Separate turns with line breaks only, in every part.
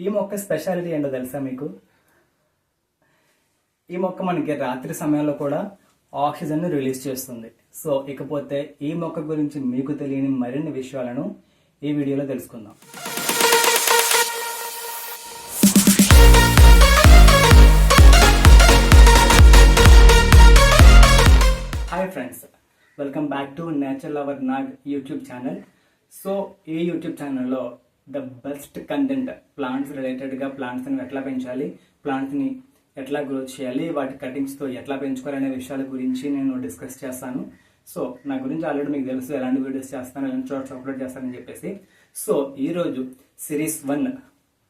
ఈ మొక్క స్పెషాలిటీ ఏంటో తెలుసా మీకు? ఈ మొక్క మనకి రాత్రి సమయంలో కూడా ఆక్సిజన్ రిలీజ్ చేస్తుంది. సో ఇకపోతే ఈ మొక్క గురించి మీకు తెలియని మరిన్ని విషయాలను ఈ వీడియోలో తెలుసుకుందాం. Hi friends, welcome back to nature lover Nag YouTube channel. So ఈ యూట్యూబ్ ఛానల్లో ద బెస్ట్ కంటెంట్ ప్లాంట్స్ రిలేటెడ్గా, ప్లాంట్స్ని ఎట్లా పెంచాలి, ప్లాంట్ని ఎట్లా గ్రోత్ చేయాలి, వాటి కటింగ్స్తో ఎట్లా పెంచుకోవాలనే విషయాల గురించి నేను డిస్కస్ చేస్తాను. సో నా గురించి ఆల్రెడీ మీకు తెలుసు, ఎలాంటి వీడియోస్ చేస్తాను, ఎలాంటి చోట్స్ అప్లోడ్ చేస్తానని చెప్పేసి. సో ఈరోజు సిరీస్ 1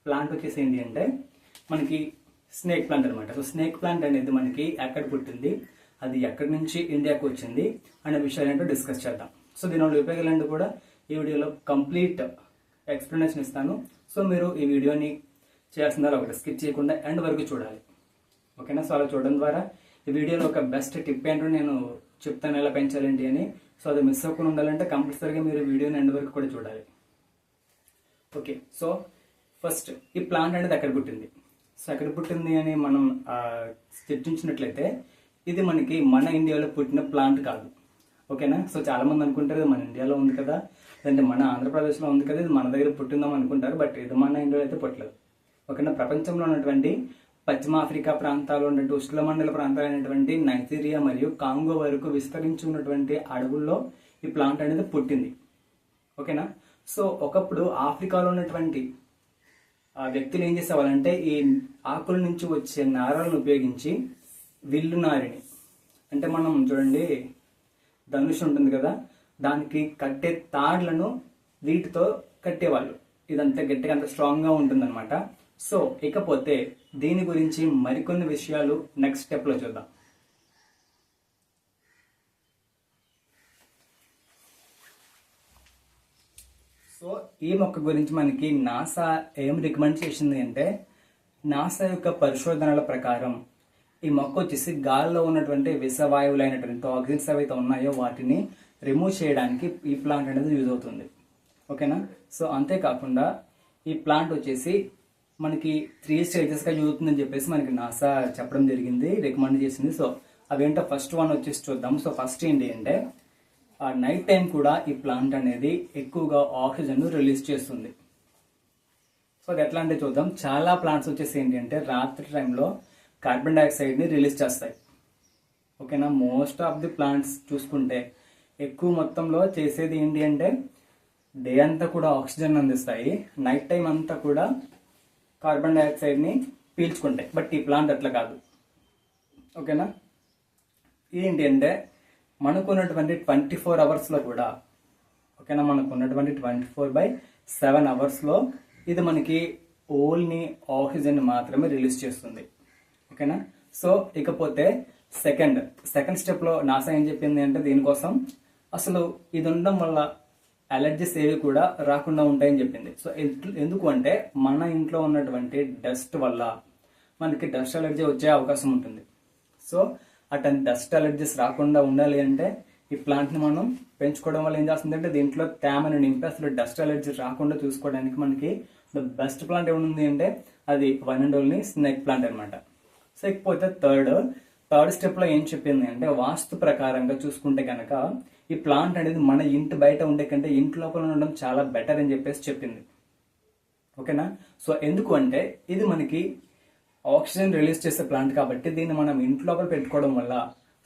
ప్లాంట్ వచ్చేసి ఏంటి అంటే మనకి స్నేక్ ప్లాంట్ అనమాట. సో స్నేక్ ప్లాంట్ అనేది మనకి ఎక్కడ పుట్టింది, అది ఎక్కడి నుంచి ఇండియాకు వచ్చింది అనే విషయాలు ఏంటో డిస్కస్ చేద్దాం. సో దీనివల్ల ఉపయోగాలు కూడా ఈ వీడియోలో కంప్లీట్ ఎక్స్ప్లెనేషన్ ఇస్తాను. సో మీరు ఈ వీడియోని చేస్తున్నారు ఒకటి స్కిప్ చేయకుండా ఎండ్ వరకు చూడాలి, ఓకేనా? సో అలా చూడడం ద్వారా ఈ వీడియోలో ఒక బెస్ట్ టిప్ ఏంటో నేను చెప్తాను, ఎలా పెంచాలండి అని. సో అది మిస్ అవ్వకుండా ఉండాలంటే కంపల్సరీగా మీరు వీడియోని ఎండ్ వరకు కూడా చూడాలి. ఓకే, సో ఫస్ట్ ఈ ప్లాంట్ అనేది ఎక్కడ పుట్టింది. సో ఎక్కడ పుట్టింది అని మనం చర్చించినట్లయితే ఇది మనకి మన ఇండియాలో పుట్టిన ప్లాంట్ కాదు, ఓకేనా? సో చాలా మంది అనుకుంటారు ఇది మన ఇండియాలో ఉంది కదా, లేదంటే మన ఆంధ్రప్రదేశ్లో ఉంది కదా, ఇది మన దగ్గర పుట్టిందాం అనుకుంటారు. బట్ ఇది మన ఇండియాలో అయితే పుట్టలేదు, ఓకేనా? ప్రపంచంలో ఉన్నటువంటి పశ్చిమ ఆఫ్రికా ప్రాంతాలు ఉన్నటువంటి ఉష్ణమండల ప్రాంతాలైనటువంటి నైజీరియా మరియు కాంగో వరకు విస్తరించి ఉన్నటువంటి అడవుల్లో ఈ ప్లాంట్ అనేది పుట్టింది, ఓకేనా? సో ఒకప్పుడు ఆఫ్రికాలో ఉన్నటువంటి వ్యక్తులు ఏం చేసేవాళ్ళంటే ఈ ఆకుల నుంచి వచ్చే నారలను ఉపయోగించి విల్లు నారిని, అంటే మనం చూడండి ధనుష్ ఉంటుంది కదా, దానికి కట్టే తాడ్లను వీటితో కట్టేవాళ్ళు. ఇదంతా గట్టిగా అంత స్ట్రాంగ్గా ఉంటుందన్నమాట. సో ఇకపోతే దీని గురించి మరికొన్ని విషయాలు నెక్స్ట్ స్టెప్లో చూద్దాం. సో ఈ మొక్క గురించి మనకి నాసా ఏం రికమెండ్ చేసింది అంటే, నాసా యొక్క పరిశోధనల ప్రకారం ఈ మొక్క వచ్చేసి గాల్లో ఉన్నటువంటి విషవాయువులైనటువంటి టాక్సిన్స్ ఏవైతే ఉన్నాయో వాటిని రిమూవ్ చేయడానికి ఈ ప్లాంట్ అనేది యూజ్ అవుతుంది, ఓకేనా? సో అంతేకాకుండా ఈ ప్లాంట్ వచ్చేసి మనకి 3 స్టేజెస్గా యూజ్ అవుతుందని చెప్పేసి మనకి నాసా చెప్పడం జరిగింది, రికమెండ్ చేసింది. సో అవేంటో ఫస్ట్ వన్ వచ్చేసి చూద్దాం. సో ఫస్ట్ ఏంటి అంటే నైట్ టైం కూడా ఈ ప్లాంట్ అనేది ఎక్కువగా ఆక్సిజన్ రిలీజ్ చేస్తుంది. సో అది ఎట్లా అంటే చూద్దాం. చాలా ప్లాంట్స్ వచ్చేసి ఏంటి అంటే రాత్రి టైంలో కార్బన్ డైఆక్సైడ్ని రిలీజ్ చేస్తాయి, ఓకేనా? మోస్ట్ ఆఫ్ ది ప్లాంట్స్ చూసుకుంటే ఎక్కువ మొత్తంలో చేసేది ఏంటి అంటే డే అంతా కూడా ఆక్సిజన్ అందిస్తాయి, నైట్ టైం అంతా కూడా కార్బన్ డైఆక్సైడ్ని పీల్చుకుంటాయి. బట్ ఈ ప్లాంట్ అట్లా కాదు, ఓకేనా? ఏంటి అంటే మనకున్నటువంటి 24 అవర్స్లో కూడా, ఓకేనా, మనకున్నటువంటి 24/7 అవర్స్లో ఇది మనకి ఓన్లీ ఆక్సిజన్ మాత్రమే రిలీజ్ చేస్తుంది, ఓకేనా? సో ఇకపోతే సెకండ్ స్టెప్లో నాసా ఏం చెప్పింది అంటే దీనికోసం అసలు ఇది ఉండడం వల్ల అలర్జీస్ ఏవి కూడా రాకుండా ఉంటాయని చెప్పింది. సో ఎందుకు అంటే మన ఇంట్లో ఉన్నటువంటి డస్ట్ వల్ల మనకి డస్ట్ అలర్జీ వచ్చే అవకాశం ఉంటుంది. సో అటువంటి డస్ట్ అలర్జీస్ రాకుండా ఉండాలి అంటే ఈ ప్లాంట్ని మనం పెంచుకోవడం వల్ల ఏం చేస్తుందంటే దీంట్లో తేమను నింపి అసలు డస్ట్ అలర్జీ రాకుండా చూసుకోవడానికి మనకి ద బెస్ట్ ప్లాంట్ ఏముంది అంటే అది one and only snake plant అనమాట. సో ఇకపోతే థర్డ్ స్టెప్లో ఏం చెప్పింది అంటే వాస్తు ప్రకారంగా చూసుకుంటే కనుక ఈ ప్లాంట్ అనేది మన ఇంటి బయట ఉండే కంటే ఇంటి లోపల ఉండడం చాలా బెటర్ అని చెప్పేసి చెప్పింది, ఓకేనా? సో ఎందుకు అంటే ఇది మనకి ఆక్సిజన్ రిలీజ్ చేసే ప్లాంట్ కాబట్టి దీన్ని మనం ఇంటి లోపల పెట్టుకోవడం వల్ల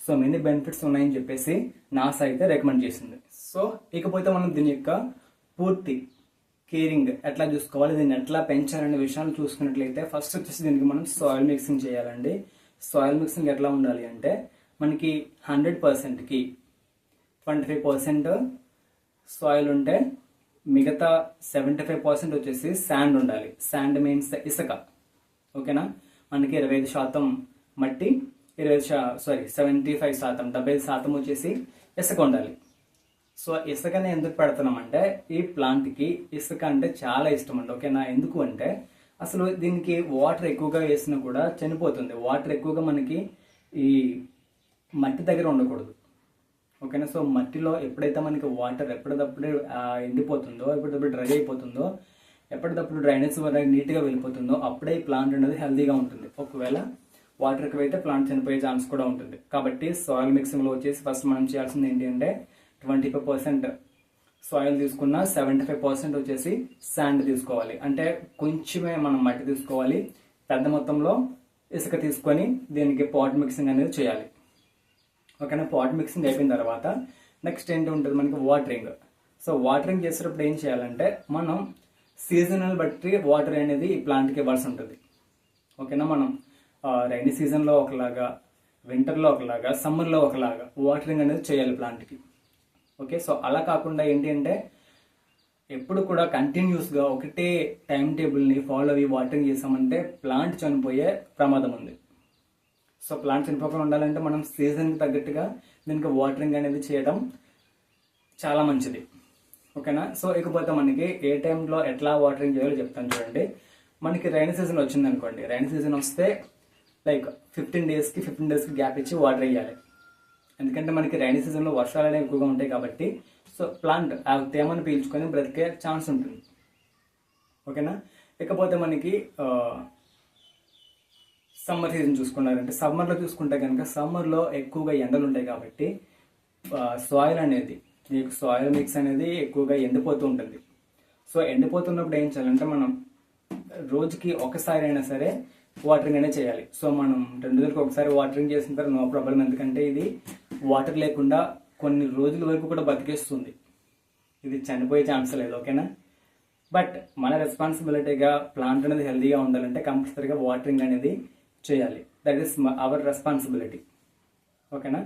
సో మెనీ బెనిఫిట్స్ ఉన్నాయని చెప్పేసి నాసా అయితే రికమెండ్ చేసింది. సో ఇకపోతే మనం దీని యొక్క పూర్తి కేరింగ్ ఎట్లా చూసుకోవాలి, దీన్ని ఎట్లా పెంచాలనే విషయాలు చూసుకున్నట్లయితే ఫస్ట్ వచ్చేసి దీనికి మనం సాయిల్ మిక్సింగ్ చేయాలండి. సాయిల్ మిక్సింగ్ ఎట్లా ఉండాలి అంటే మనకి 100%కి 25% సాయిల్ ఉంటే మిగతా 75% వచ్చేసి శాండ్ ఉండాలి. శాండ్ మీన్స్ ఇసుక, ఓకేనా? మనకి 25% మట్టి, 75% వచ్చేసి ఇసుక ఉండాలి. సో ఇసుకని ఎందుకు పెడుతున్నామంటే ఈ ప్లాంట్కి ఇసుక అంటే చాలా ఇష్టం అండి, ఓకేనా? ఎందుకు అంటే అసలు దీనికి వాటర్ ఎక్కువగా వేసినా కూడా చనిపోతుంది. వాటర్ ఎక్కువగా మనకి ఈ మట్టి దగ్గర ఉండకూడదు, ఓకేనా? సో మట్టిలో ఎప్పుడైతే మనకి వాటర్ ఎప్పటికప్పుడు ఎండిపోతుందో, ఎప్పటికప్పుడు డ్రై అయిపోతుందో ఎప్పటికప్పుడు డ్రైనేజ్ అనేది నీట్గా వెళ్ళిపోతుందో అప్పుడే ఈ ప్లాంట్ అనేది హెల్తీగా ఉంటుంది. ఒకవేళ వాటర్ ఎక్కువైతే ప్లాంట్ చనిపోయే ఛాన్స్ కూడా ఉంటుంది. కాబట్టి సాయిల్ మిక్సింగ్లో వచ్చేసి ఫస్ట్ మనం చేయాల్సింది ఏంటి అంటే 25% సాయిల్ తీసుకున్న 75% వచ్చేసి శాండ్ తీసుకోవాలి. అంటే కొంచెమే మనం మట్టి తీసుకోవాలి, పెద్ద మొత్తంలో ఇసుక తీసుకొని దీనికి పాట్ మిక్సింగ్ అనేది చేయాలి. ఓకేనా. పాట్ మిక్సింగ్ అయిపోయిన తర్వాత నెక్స్ట్ ఏంటి ఉంటుంది మనకి వాటరింగ్. సో వాటరింగ్ చేసేటప్పుడు ఏం చేయాలంటే మనం సీజనల్ బట్టి వాటర్ అనేది ఈ ప్లాంట్కి ఇవ్వాల్సి ఉంటుంది. ఓకేనా. మనం రైనీ సీజన్లో ఒకలాగా, వింటర్లో ఒకలాగా, సమ్మర్లో ఒకలాగా వాటరింగ్ అనేది చేయాలి ప్లాంట్కి. ఓకే. సో అలా కాకుండా ఏంటి అంటే ఎప్పుడు కూడా కంటిన్యూస్గా ఒకటే టైం టేబుల్ని ఫాలో అయ్యి వాటరింగ్ చేసామంటే ప్లాంట్ చనిపోయే ప్రమాదం ఉంది. సో ప్లాంట్ చనిపోకుండా ఉండాలంటే మనం సీజన్కి తగ్గట్టుగా దీనికి వాటరింగ్ అనేది చేయడం చాలా మంచిది. ఓకేనా. సో ఇకపోతే మనకి ఏ టైంలో ఎట్లా వాటరింగ్ చేయాలో చెప్తాను చూడండి. మనకి రైనీ సీజన్ వచ్చింది అనుకోండి, రైనీ సీజన్ వస్తే లైక్ 15 డేస్కి గ్యాప్ ఇచ్చి వాటర్ వేయాలి. ఎందుకంటే మనకి రైనీ సీజన్లో వర్షాలు అనేవి ఎక్కువగా ఉంటాయి కాబట్టి సో ప్లాంట్ ఆ తేమను పీల్చుకొని బ్రతికే ఛాన్స్ ఉంటుంది. ఓకేనా. ఇకపోతే మనకి సమ్మర్ సీజన్ చూసుకున్నారంటే సమ్మర్లో చూసుకుంటే కనుక సమ్మర్లో ఎక్కువగా ఎండలు ఉంటాయి కాబట్టి సాయిల్ అనేది సాయిల్ మిక్స్ అనేది ఎక్కువగా ఎండిపోతూ ఉంటుంది. సో ఎండిపోతున్నప్పుడు ఏం చేయాలంటే మనం రోజుకి ఒకసారి అయినా సరే వాటరింగ్ అనేది చేయాలి. సో మనం 2 రోజులకు ఒకసారి వాటరింగ్ చేసిన తర్వాత నో ప్రాబ్లం. ఎందుకంటే ఇది వాటర్ లేకుండా కొన్ని రోజుల వరకు కూడా బతికేస్తుంది, ఇది చనిపోయే ఛాన్స్ లేదు. ఓకేనా. బట్ మన రెస్పాన్సిబిలిటీగా ప్లాంట్ అనేది హెల్తీగా ఉండాలంటే కంపల్సరీగా వాటరింగ్ అనేది చేయాలి. That is our responsibility. ఓకేనా.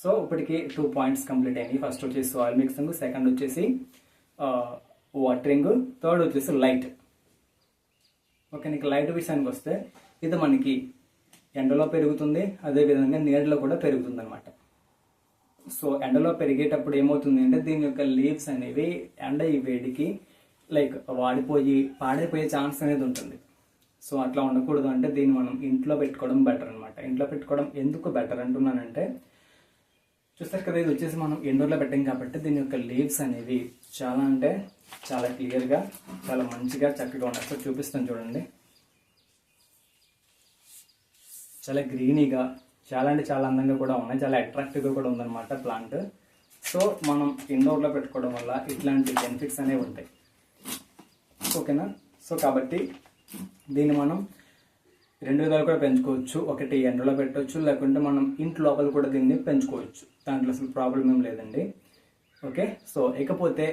సో ఇప్పటికి 2 పాయింట్స్ కంప్లీట్ అయినాయి. ఫస్ట్ వచ్చేసి సాయిల్ మిక్సింగ్, సెకండ్ వచ్చేసి వాటరింగ్, థర్డ్ వచ్చేసి లైట్. ఓకే. నీకు లైట్ విషయానికి వస్తే ఇది మనకి ఎండలో పెరుగుతుంది, అదేవిధంగా నీడలో కూడా పెరుగుతుంది అనమాట. సో ఎండలో పెరిగేటప్పుడు ఏమవుతుంది అంటే దీని యొక్క లీవ్స్ అనేవి ఎండ ఈ వేడికి లైక్ పాడైపోయే ఛాన్స్ అనేది ఉంటుంది. సో అట్లా ఉండకూడదు అంటే దీన్ని మనం ఇంట్లో పెట్టుకోవడం బెటర్ అనమాట. ఇంట్లో పెట్టుకోవడం ఎందుకు బెటర్ అంటున్నానంటే చూస్తారు కదా, ఇది వచ్చేసి మనం ఇండోర్లో పెట్టాం కాబట్టి దీని యొక్క లీవ్స్ అనేవి చాలా అంటే చాలా క్లియర్గా, చాలా మంచిగా, చక్కగా ఉన్నాయి. సో చూపిస్తాను చూడండి. చాలా గ్రీనీగా, చాలా అంటే చాలా అందంగా కూడా ఉన్నాయి, చాలా అట్రాక్టివ్గా కూడా ఉందన్నమాట ప్లాంట్. సో మనం ఇండోర్లో పెట్టుకోవడం వల్ల ఇట్లాంటి బెనిఫిట్స్ అనేవి ఉంటాయి. ఓకేనా. సో కాబట్టి దీన్ని మనం 2 విధాలు కూడా పెంచుకోవచ్చు. ఒకటి ఎండలో పెట్టవచ్చు, లేకుంటే మనం ఇంటి లోపల కూడా దీన్ని పెంచుకోవచ్చు. దాంట్లో అసలు ప్రాబ్లం ఏం లేదండి. ఓకే. సో ఇకపోతే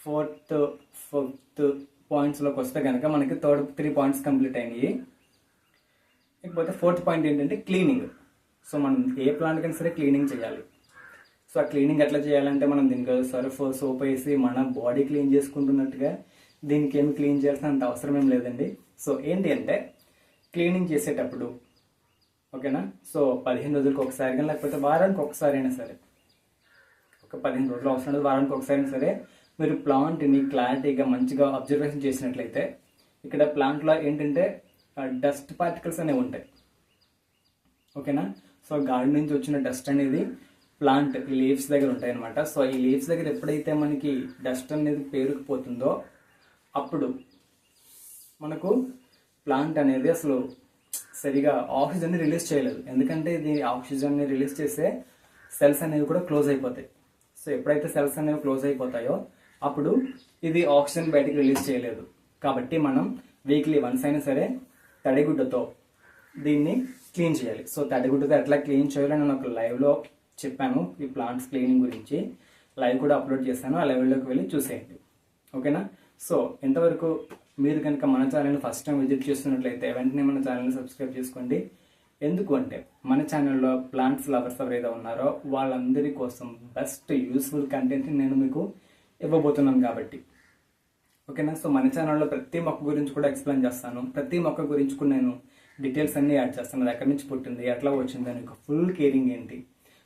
ఫోర్త్ పాయింట్స్లోకి వస్తే కనుక మనకి 3 పాయింట్స్ కంప్లీట్ అయినాయి. ఇకపోతే 4th పాయింట్ ఏంటంటే క్లీనింగ్. సో మనం ఏ ప్లాంట్ కైనా సరే క్లీనింగ్ చేయాలి. సో ఆ క్లీనింగ్ ఎట్లా చేయాలంటే మనం దీనికి సర్ఫ్ సోప్ వేసి మన బాడీ క్లీన్ చేసుకుంటున్నట్టుగా దీనికి ఏమి క్లీన్ చేయాల్సినంత అవసరం ఏం లేదండి. సో ఏంటి అంటే క్లీనింగ్ చేసేటప్పుడు ఓకేనా. సో 15 రోజులకు ఒకసారి కానీ లేకపోతే వారానికి ఒకసారి అయినా సరే, ఒక 15 రోజులు అవసరం లేదు, వారానికి ఒకసారి అయినా సరే మీరు ప్లాంట్ని క్లారిటీగా మంచిగా అబ్జర్వేషన్ చేసినట్లయితే ఇక్కడ ప్లాంట్లో ఏంటంటే డస్ట్ పార్టికల్స్ అనేవి ఉంటాయి. ఓకేనా. సో గార్డెన్ నుంచి వచ్చిన డస్ట్ అనేది ప్లాంట్ లీవ్స్ దగ్గర ఉంటాయి అనమాట. సో ఈ లీవ్స్ దగ్గర ఎప్పుడైతే మనకి డస్ట్ అనేది పేరుకుపోతుందో అప్పుడు మనకు ప్లాంట్ అనేది అసలు సరిగా ఆక్సిజన్ని రిలీజ్ చేయలేదు. ఎందుకంటే ఇది ఆక్సిజన్ని రిలీజ్ చేసే సెల్స్ అనేవి కూడా క్లోజ్ అయిపోతాయి. సో ఎప్పుడైతే సెల్స్ అనేవి క్లోజ్ అయిపోతాయో అప్పుడు ఇది ఆక్సిజన్ బయటికి రిలీజ్ చేయలేదు. కాబట్టి మనం వీక్లీ వన్స్ అయినా సరే తడిగుడ్డతో దీన్ని క్లీన్ చేయాలి. సో తడిగుడ్డతో ఎట్లా క్లీన్ చేయాలో నేను ఒక లైవ్లో చెప్పాను. ఈ ప్లాంట్స్ క్లీనింగ్ గురించి లైవ్ కూడా అప్లోడ్ చేశాను, ఆ లైవ్లోకి వెళ్ళి చూసేయండి. ఓకేనా. సో ఇంతవరకు మీరు కనుక మన ఛానల్ని ఫస్ట్ టైం విజిట్ చేస్తున్నట్లయితే వెంటనే మన ఛానల్ని సబ్స్క్రైబ్ చేసుకోండి. ఎందుకు అంటే మన ఛానల్లో ప్లాంట్స్ లవర్స్ ఎవరైతే ఉన్నారో వాళ్ళందరి కోసం బెస్ట్ యూస్ఫుల్ కంటెంట్ని నేను మీకు ఇవ్వబోతున్నాను కాబట్టి. ఓకేనా. సో మన ఛానల్లో ప్రతి మొక్క గురించి కూడా ఎక్స్ప్లెయిన్ చేస్తాను. ప్రతి మొక్క గురించి కూడా నేను డీటెయిల్స్ అన్నీ యాడ్ చేస్తాను. అది ఎక్కడి నుంచి పుట్టింది, ఎట్లా వచ్చింది, దానికి ఫుల్ కేరింగ్ ఏంటి,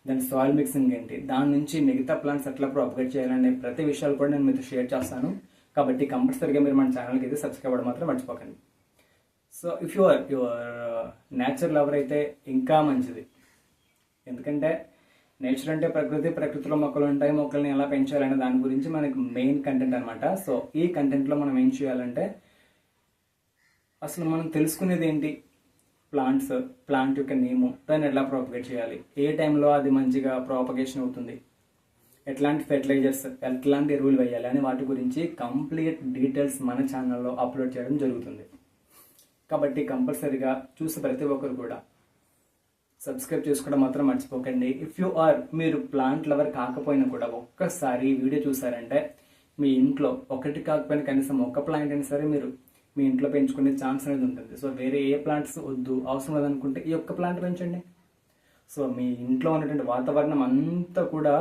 దాని సాయిల్ మిక్సింగ్ ఏంటి, దాని నుంచి మిగతా ప్లాంట్స్ ఎట్లా ప్రొపగేట్ చేయాలనే ప్రతి విషయాలు కూడా నేను మీతో షేర్ చేస్తాను. కాబట్టి కంపల్సరీగా మీరు మన ఛానల్కి అయితే సబ్స్క్రైబ్ అవ్వడం మాత్రం మర్చిపోకండి. So if your nature lover అయితే ఇంకా మంచిది. ఎందుకంటే నేచర్ అంటే ప్రకృతి, ప్రకృతిలో మొక్కలు ఉంటాయి, మొక్కల్ని ఎలా పెంచాలనే దాని గురించి మనకి మెయిన్ కంటెంట్ అనమాట. సో ఈ కంటెంట్లో మనం ఏం చేయాలంటే అసలు మనం తెలుసుకునేది ఏంటి, ప్లాంట్ యొక్క నేము, దాన్ని ఎలా ప్రాపగేట్ చేయాలి, ఏ టైంలో అది మంచిగా ప్రాపగేషన్ అవుతుంది, ఎట్లాంటి ఫెర్టిలైజర్స్, ఎట్లాంటి ఎరువులు వేయాలి అని వాటి గురించి కంప్లీట్ డీటెయిల్స్ మన ఛానల్లో అప్లోడ్ చేయడం జరుగుతుంది. కాబట్టి కంపల్సరీగా చూసి ప్రతి ఒక్కరు కూడా సబ్స్క్రైబ్ చేసుకోవడం మాత్రం మర్చిపోకండి. మీరు ప్లాంట్ లవర్ కాకపోయినా కూడా ఒక్కసారి వీడియో చూసారంటే మీ ఇంట్లో ఒకటి కాకపోయినా కనీసం ఒక ప్లాంట్ అయినా సరే మీరు మీ ఇంట్లో పెంచుకునే ఛాన్స్ అనేది ఉంటుంది. సో వేరే ఏ ప్లాంట్స్ వద్దు, అవసరం లేదనుకుంటే ఈ ఒక్క ప్లాంట్ పెంచండి. సో మీ ఇంట్లో ఉన్నటువంటి వాతావరణం అంతా కూడా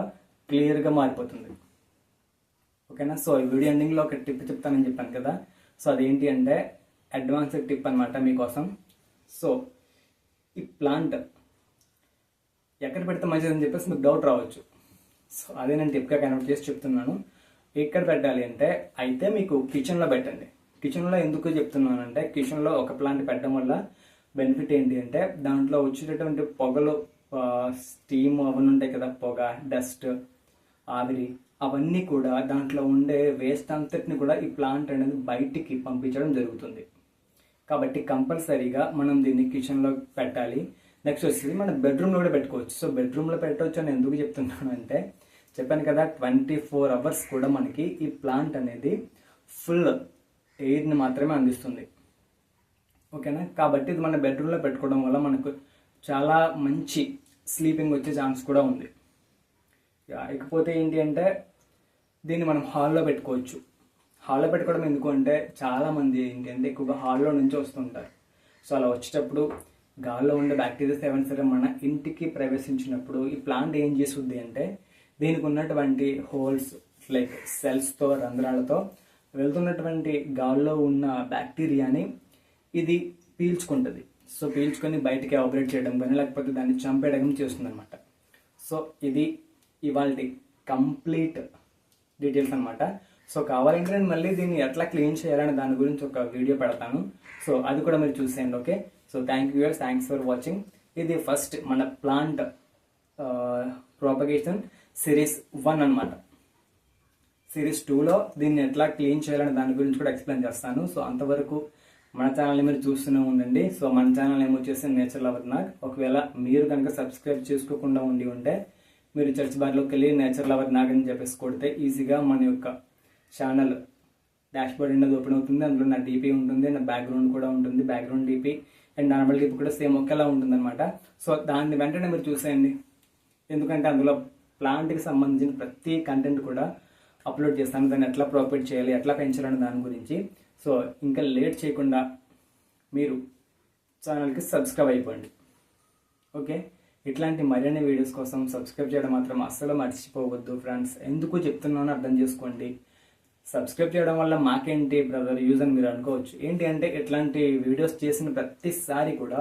క్లియర్గా మారిపోతుంది. ఓకేనా? సో ఈ వీడియో ఎండింగ్లో ఒక టిప్ చెప్తానని చెప్పాను కదా. సో అదేంటి అంటే అడ్వాన్స్డ్ టిప్ అనమాట మీకోసం. సో ఈ ప్లాంట్ ఎక్కడ పెడితే మంచిదని చెప్పేసి మీకు డౌట్ రావచ్చు. సో అదే నేను టిప్గా కన్వర్ట్ చేసి చెప్తున్నాను. ఎక్కడ పెట్టాలి అంటే అయితే మీకు కిచెన్లో పెట్టండి. కిచెన్లో ఎందుకు చెప్తున్నానంటే కిచెన్లో ఒక ప్లాంట్ పెట్టడం వల్ల బెనిఫిట్ ఏంటి అంటే దాంట్లో వచ్చేటటువంటి పొగలు, స్టీమ్ అవన్నీ ఉంటాయి కదా, పొగ, డస్ట్, ఆవిరి, అవన్నీ కూడా దాంట్లో ఉండే వేస్ట్ అంతటిని కూడా ఈ ప్లాంట్ అనేది బయటికి పంపించడం జరుగుతుంది. కాబట్టి కంపల్సరీగా మనం దీన్ని కిచెన్లో పెట్టాలి. నెక్స్ట్ వచ్చేసి మన బెడ్రూమ్లో కూడా పెట్టుకోవచ్చు. సో బెడ్రూమ్లో పెట్టవచ్చు అని ఎందుకు చెప్తున్నాను అంటే చెప్పాను కదా 24 hours కూడా మనకి ఈ ప్లాంట్ అనేది ఫుల్ ఎయిర్ని మాత్రమే అందిస్తుంది. ఓకేనా? కాబట్టి ఇది మన బెడ్రూమ్లో పెట్టుకోవడం వల్ల మనకు చాలా మంచి స్లీపింగ్ వచ్చే ఛాన్స్ కూడా ఉంది. ఇకపోతే ఏంటి అంటే దీన్ని మనం హాల్లో పెట్టుకోవచ్చు. హాల్లో పెట్టుకోవడం ఎందుకు అంటే చాలామంది ఏంటి అంటే ఎక్కువగా హాల్లో నుంచి వస్తుంటారు. సో అలా వచ్చేటప్పుడు గాల్లో ఉండే బ్యాక్టీరియాస్ ఏమైనా సరే మన ఇంటికి ప్రవేశించినప్పుడు ఈ ప్లాంట్ ఏం చేస్తుంది అంటే దీనికి ఉన్నటువంటి హోల్స్ లైక్ సెల్స్తో, రంధ్రాలతో వెళ్తున్నటువంటి గాల్లో ఉన్న బ్యాక్టీరియాని ఇది పీల్చుకుంటుంది. సో పీల్చుకొని బయటికి ఆపరేట్ చేయడం కానీ లేకపోతే దాన్ని చంపేయడం చేస్తుంది అనమాట. సో ఇది ఇవాళ కంప్లీట్ డీటెయిల్స్ అనమాట. సో కావాలంటే నేను మళ్ళీ దీన్ని ఎట్లా క్లీన్ చేయాలనే దాని గురించి ఒక వీడియో పెడతాను. సో అది కూడా మీరు చూసేయండి. Okay? So thanks for watching. ఇది ఫస్ట్ మన ప్లాంట్ ప్రాపగేషన్ సిరీస్ 1 అనమాట. సిరీస్ 2లో దీన్ని ఎట్లా క్లీన్ చేయాలనే దాని గురించి కూడా ఎక్స్ప్లెయిన్ చేస్తాను. సో అంతవరకు మన ఛానల్ని మీరు చూస్తూనే ఉండండి. సో మన ఛానల్ ఏమొచ్చేసి నేచర్ లవర్ నాగ్. ఒకవేళ మీరు కనుక సబ్స్క్రైబ్ చేసుకోకుండా ఉంటే మీరు సెర్చ్ బార్లోకి వెళ్ళి నేచర్ లవర్ నాగ్ అని చెప్పేసి కొడితే ఈజీగా మన యొక్క ఛానల్ డాష్ బోర్డ్ అనేది ఓపెన్ అవుతుంది. అందులో నా డీపీ ఉంటుంది, నా బ్యాక్గ్రౌండ్ కూడా ఉంటుంది. Background DP and normal DP కూడా సేమ్ ఒకేలా ఉంటుంది అనమాట. సో దాన్ని వెంటనే మీరు చూసేయండి. ఎందుకంటే అందులో ప్లాంట్కి సంబంధించిన ప్రతి కంటెంట్ కూడా అప్లోడ్ చేస్తాను. దాన్ని ఎట్లా ప్రాపగేట్ చేయాలి, ఎట్లా పెంచాలని దాని గురించి. సో ఇంకా లేట్ చేయకుండా మీరు ఛానల్కి సబ్స్క్రైబ్ అయిపోండి. ఓకే? ఇట్లాంటి మరిన్ని వీడియోస్ కోసం సబ్స్క్రైబ్ చేయడం మాత్రం అస్సలు మర్చిపోవద్దు ఫ్రెండ్స్. ఎందుకు చెప్తున్నానో అర్థం చేసుకోండి. సబ్స్క్రైబ్ చేయడం వల్ల మాకేంటి బ్రదర్ యూజ్ అని మీరు అనుకోవచ్చు. ఏంటి అంటే ఇట్లాంటి వీడియోస్ చేసిన ప్రతిసారి కూడా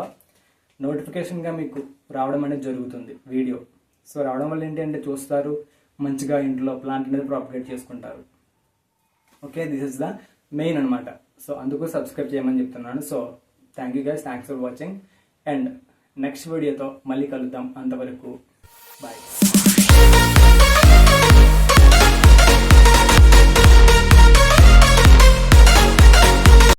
నోటిఫికేషన్గా మీకు రావడం అనేది జరుగుతుంది వీడియో. సో రావడం వల్ల ఏంటి అంటే చూస్తారు, మంచిగా ఇంట్లో ప్లాంట్ అనేది ప్రాపగేట్ చేసుకుంటారు. Okay? This is the main అనమాట. సో అందుకు సబ్స్క్రైబ్ చేయమని చెప్తున్నాను. So thank you guys, thanks for watching. And next వీడియోతో మళ్ళీ కలుద్దాం. అంతవరకు బాయ్.